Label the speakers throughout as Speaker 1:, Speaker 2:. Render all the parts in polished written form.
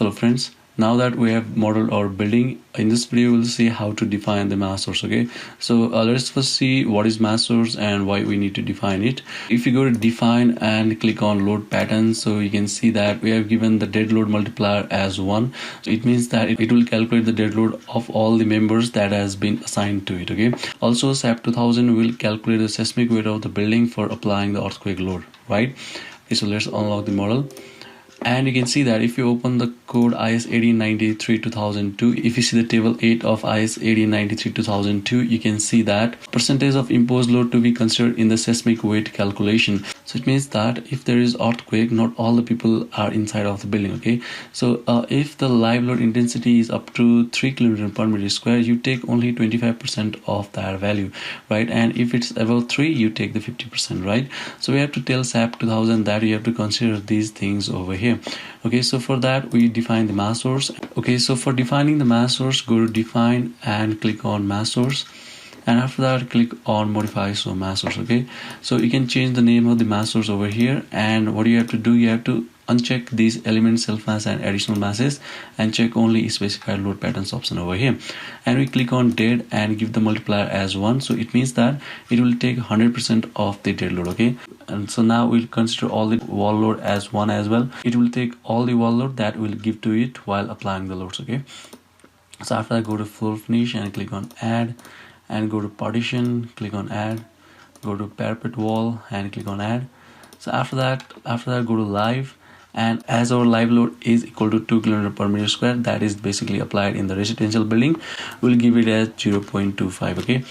Speaker 1: Hello friends, now that we have modeled our building, in this video we'll see how to define the mass source. Okay, so let's first see what is mass source and why we need to define it. If you go to define and click on load pattern, so you can see that we have given the dead load multiplier as 1. So it means that it will calculate the dead load of all the members that has been assigned to it. Okay, also SAP2000 will calculate the seismic weight of the building for applying the earthquake load, right? Okay, so let's unlock the model. And you can see that if you open the code IS 1893-2002, if you see the table 8 of IS 1893-2002, you can see that percentage of imposed load to be considered in the seismic weight calculation. So it means that if there is earthquake, not all the people are inside of the building. Okay, so if the live load intensity is up to 3 km per meter square, you take only 25% of that value, right? And if it's above 3, you take the 50%, right? So we have to tell SAP2000 that you have to consider these things over here. Okay, so for that we define the mass source. Okay, so for defining the mass source, go to define and click on mass source, and after that click on modify so mass source. Okay, so you can change the name of the mass source over here, and what you have to do, you have to uncheck these elements self mass and additional masses and check only specified load patterns option over here, and we click on dead and give the multiplier as 1. So it means that it will take 100% of the dead load. Okay, and so now we'll consider all the wall load as 1 as well. It will take all the wall load that will give to it while applying the loads. Okay, so after that go to floor finish and click on add, and go to partition, click on add, go to parapet wall and click on add. So after that go to live, and as our live load is equal to 2 km per meter square, that is basically applied in the residential building, we'll give it as 0.25. okay,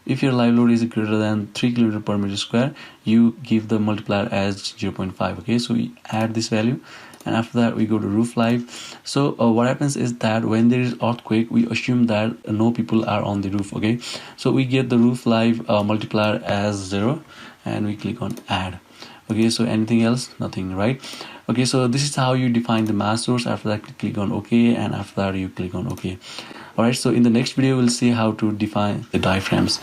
Speaker 1: if your live load is greater than 3 km per meter square, you give the multiplier as 0.5. okay, so we add this value, and after that we go to roof live. So what happens is that when there is earthquake, we assume that no people are on the roof. Okay, so we get the roof live multiplier as 0, and we click on add. Okay, so anything else? Nothing, right? Okay, so this is how you define the mass source. After that click on OK, and after that you click on OK. Alright, so in the next video we'll see how to define the diaphragms.